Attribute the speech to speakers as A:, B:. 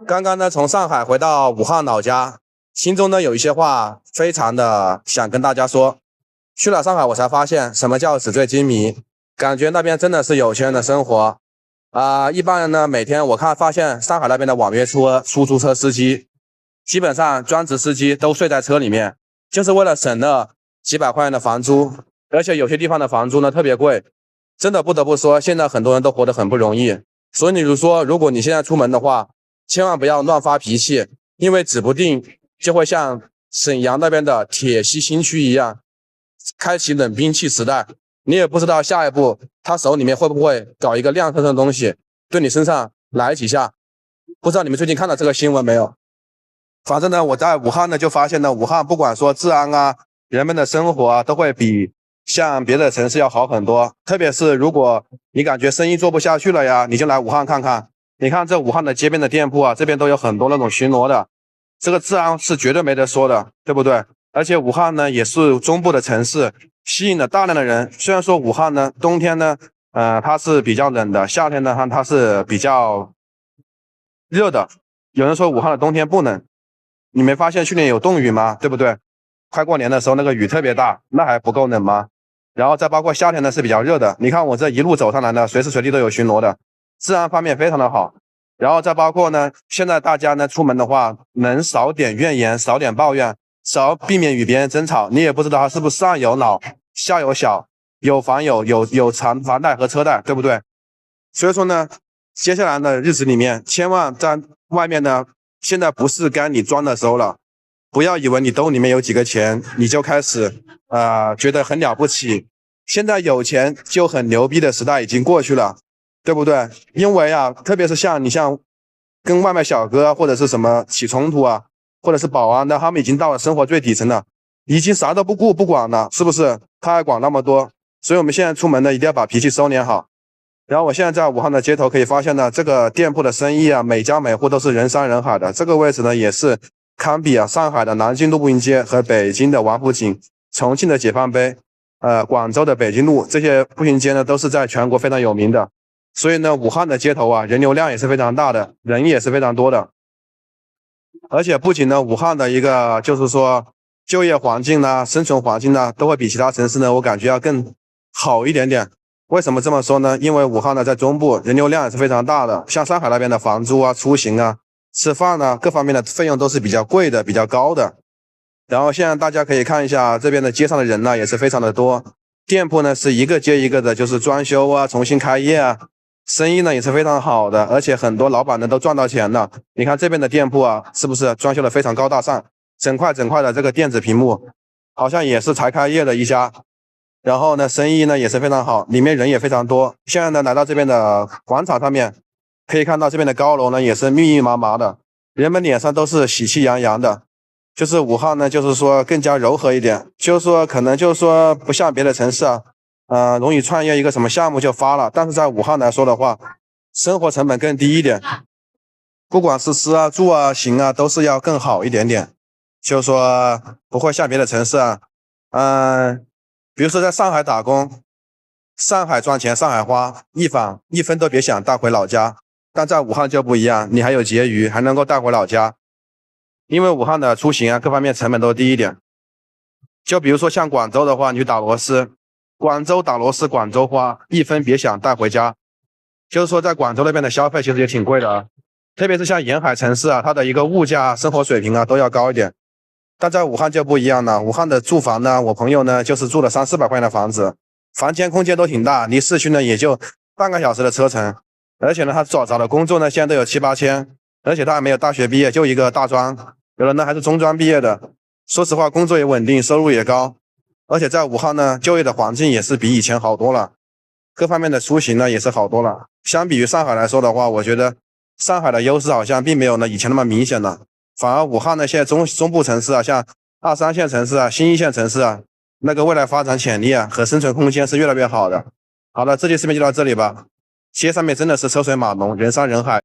A: 刚刚呢从上海回到武汉老家，心中呢有一些话非常的想跟大家说。去了上海，我才发现什么叫纸醉金迷，感觉那边真的是有钱人的生活。一般人呢每天我发现上海那边的网约车、出租车司机，基本上专职司机都睡在车里面，就是为了省那几百块钱的房租，而且有些地方的房租呢特别贵。真的不得不说，现在很多人都活得很不容易。所以你说，如果你现在出门的话，千万不要乱发脾气，因为指不定就会像沈阳那边的铁西新区一样，开启冷兵器时代。你也不知道下一步他手里面会不会搞一个亮铮铮的东西对你身上来几下。不知道你们最近看到这个新闻没有？反正呢，我在武汉呢就发现呢，武汉不管说治安啊，人们的生活啊，都会比像别的城市要好很多。特别是如果你感觉生意做不下去了呀，你就来武汉看看。你看这武汉的街边的店铺啊，这边都有很多那种巡逻的，这个治安是绝对没得说的，对不对？而且武汉呢也是中部的城市，吸引了大量的人。虽然说武汉呢冬天呢它是比较冷的，夏天呢它是比较热的。有人说武汉的冬天不冷，你没发现去年有冻雨吗？对不对？快过年的时候那个雨特别大，那还不够冷吗？然后再包括夏天呢是比较热的，你看我这一路走上来呢，随时随地都有巡逻的，治安方面非常的好。然后再包括呢，现在大家呢出门的话，能少点怨言，少点抱怨，少避免与别人争吵。你也不知道他是不是上有老下有小，有房有房贷和车贷，对不对？所以说呢，接下来的日子里面，千万在外面呢，现在不是该你装的时候了。不要以为你兜里面有几个钱，你就开始觉得很了不起。现在有钱就很牛逼的时代已经过去了，对不对？因为啊，特别是像跟外卖小哥或者是什么起冲突啊，或者是保安的，他们已经到了生活最底层了，已经啥都不顾不管了，是不是？他还管那么多，所以我们现在出门呢，一定要把脾气收敛好。然后我现在在武汉的街头可以发现呢，这个店铺的生意啊，每家每户都是人山人海的。这个位置呢，也是堪比上海的南京路步行街和北京的王府井、重庆的解放碑、广州的北京路，这些步行街呢都是在全国非常有名的。所以呢，武汉的街头啊，人流量也是非常大的，人也是非常多的。而且不仅呢，武汉的一个就是说就业环境呢、生存环境呢，都会比其他城市呢，我感觉要更好一点点。为什么这么说呢？因为武汉呢在中部，人流量也是非常大的，像上海那边的房租啊、出行啊、吃饭啊，各方面的费用都是比较贵的、比较高的。然后现在大家可以看一下这边的街上的人呢，也是非常的多，店铺呢是一个接一个的，就是装修啊、重新开业啊，生意呢也是非常好的，而且很多老板呢都赚到钱了。你看这边的店铺啊，是不是装修的非常高大上，整块的这个电子屏幕，好像也是才开业的一家。然后呢，生意呢也是非常好，里面人也非常多。现在呢，来到这边的广场上面，可以看到这边的高楼呢也是密密麻麻的，人们脸上都是喜气洋洋的。就是武汉呢，就是说更加柔和一点，就是说可能就是说不像别的城市啊，容易创业一个什么项目就发了。但是在武汉来说的话，生活成本更低一点，不管是吃啊、住啊、行啊，都是要更好一点点。就是说不会像别的城市比如说在上海打工，上海赚钱，上海花，一分都别想带回老家。但在武汉就不一样，你还有结余，还能够带回老家。因为武汉的出行啊，各方面成本都低一点。就比如说像广州的话，你去打螺丝，广州打螺丝，广州花，一分别想带回家。就是说在广州那边的消费其实也挺贵的啊，特别是像沿海城市啊，它的一个物价、生活水平啊都要高一点。但在武汉就不一样了，武汉的住房呢，我朋友呢就是住了300-400块钱的房子，房间空间都挺大，离市区呢也就半个小时的车程。而且呢，他找的工作呢现在都有7-8千，而且他还没有大学毕业，就一个大专，有的呢还是中专毕业的。说实话，工作也稳定，收入也高，而且在武汉呢，就业的环境也是比以前好多了，各方面的出行呢也是好多了。相比于上海来说的话，我觉得上海的优势好像并没有以前那么明显了。反而武汉呢，现在中部城市啊，像2、3线城市啊、新1线城市啊，那个未来发展潜力啊和生存空间是越来越好的。好了，这期视频就到这里吧。街上面真的是车水马龙，人山人海。